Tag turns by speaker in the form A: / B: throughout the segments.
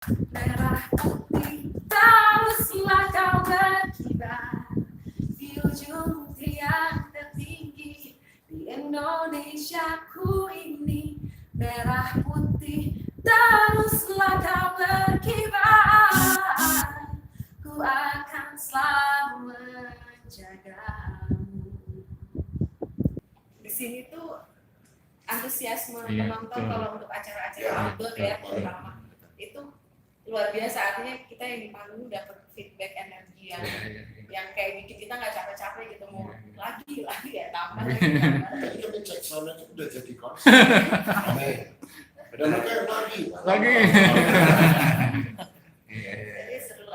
A: Merah putih teruslah kau berkibar di ujung tiang tertinggi di Indonesia ku ini. Merah putih teruslah kau berkibar, ku akan selalu menjagamu. Di sini tuh antusiasme penonton kalau untuk acara-acara outdoor ya terutama itu luar biasa. Artinya kita yang di panggung dapat feedback energi yang kayak bikin kita nggak capek-capek gitu, mau lagi ya tambah lagi.
B: Kita cek soundnya udah jadi konser. Ada lagi.
A: Jadi seru.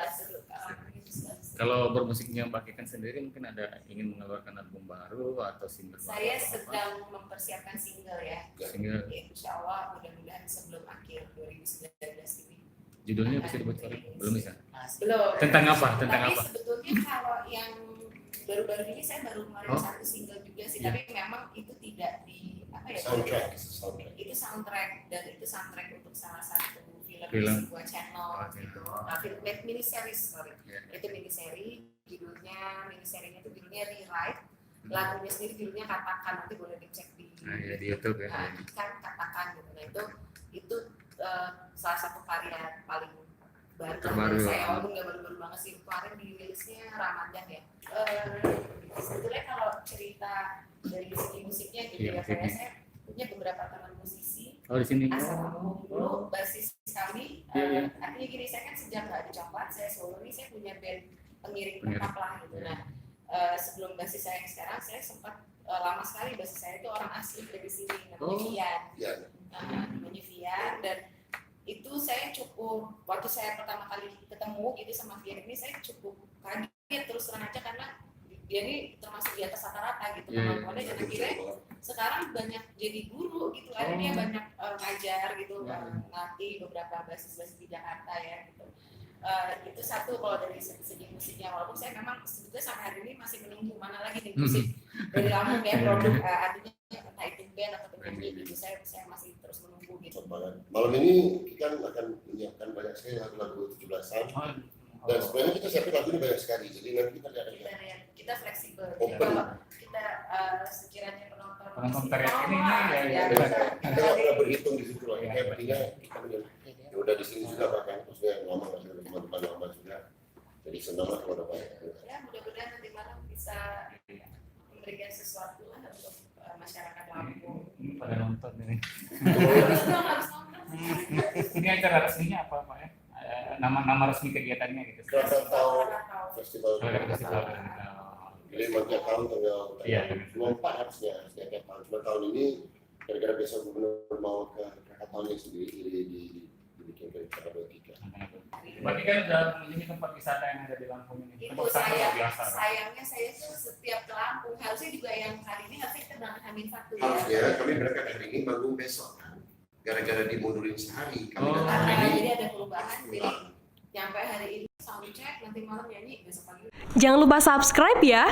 C: Kalau bermusiknya Mbak Kikan sendiri mungkin ada ingin mengeluarkan album baru atau single baru?
A: Saya sedang mempersiapkan single ya.
C: Single.
A: Insya Allah mudah-mudahan sebelum akhir 2019 ini.
C: Judulnya bisa dibocorin? Belum bisa?
A: Belum.
C: Tentang apa?
A: Tapi sebetulnya kalau yang baru-baru ini saya baru kemarin satu single juga sih, tapi memang itu tidak di apa ya?
B: Soundtrack.
A: Itu soundtrack dan itu soundtrack untuk salah satu film di sebuah channel gitu. Nah, film mini series itu mini seri, miniserinya itu judulnya Rewrite. Lagunya sendiri judulnya Katakan, nanti boleh dicek di
C: YouTube ya.
A: Kan Katakan gitu. Nah itu salah satu karya paling baru saya, walaupun nggak baru-baru banget sih, kemarin dirilisnya Ramadan ya. Sebetulnya kalau cerita dari segi musiknya gitu ya, saya punya beberapa teman musisi
C: di sini
A: asal Lampung dulu, basis kami. Artinya gini, saya kan sejak nggak di Coklat, saya solo ini saya punya band pengiring tetap lah gitu. Nah sebelum basis saya yang sekarang, saya sempat lama sekali basis saya itu orang asli dari sini, namanya Vian, dan itu saya cukup, waktu saya pertama kali ketemu gitu sama Vian ini, saya cukup kaget terus terang aja, karena dia ini termasuk di atas rata-rata gitu kemampuannya, dan akhirnya sekarang banyak jadi guru gitu, akhirnya dia banyak ngajar gitu, ngelatih beberapa basis-basis di Jakarta ya gitu. Itu satu kalau dari segi musiknya, walaupun saya memang sebetulnya sampai hari ini masih menunggu mana lagi nih musik dari Lampung ya, produk artinya entah itu band atau penyanyi gitu, saya masih terus menunggu gitu.
B: Malam ini kita akan menyiapkan banyak sekali lagu-lagu 17-an, dan sebenarnya kita siapin lagu ini banyak sekali, jadi nanti kita lihat.
A: Kita fleksibel, kalau kita sekiranya penonton
C: teriak ini
B: kita nggak pernah berhitung di situ loh, kayak pentingnya kita udah di sini juga bahkan, maksudnya lama masih ada teman-teman lama juga, jadi senang lah kalau dapat.
A: Ya mudah-mudahan nanti malam bisa memberikan sesuatu lah untuk masyarakat Lampung.
C: Pada nonton ini.
A: Harus nonton.
C: Ini acara resminya apa Pak ya? Nama resmi kegiatannya gitu.
B: Krakatau Festival. Jadi tiap tahun tanggal 24 harusnya tiap tahun. Cuma tahun ini gara-gara besok gubernur mau ke Krakataunya sendiri dibikin ke cara 23.
C: Berarti kan udah ini tempat wisata yang ada di Lampung ini.
A: Itu sayangnya saya tuh setiap ke Lampung, harusnya juga yang hari ini harusnya kita berangkat H-1 ya.
B: Harusnya kami berangkat hari ini, manggung besok kan. Gara-gara dimundurin sehari, kami datang hari ini.
A: Jadi ada perubahan, jadi nyampe hari ini soundcheck, nanti malam nyanyi, besok pagi.
D: Jangan lupa subscribe ya.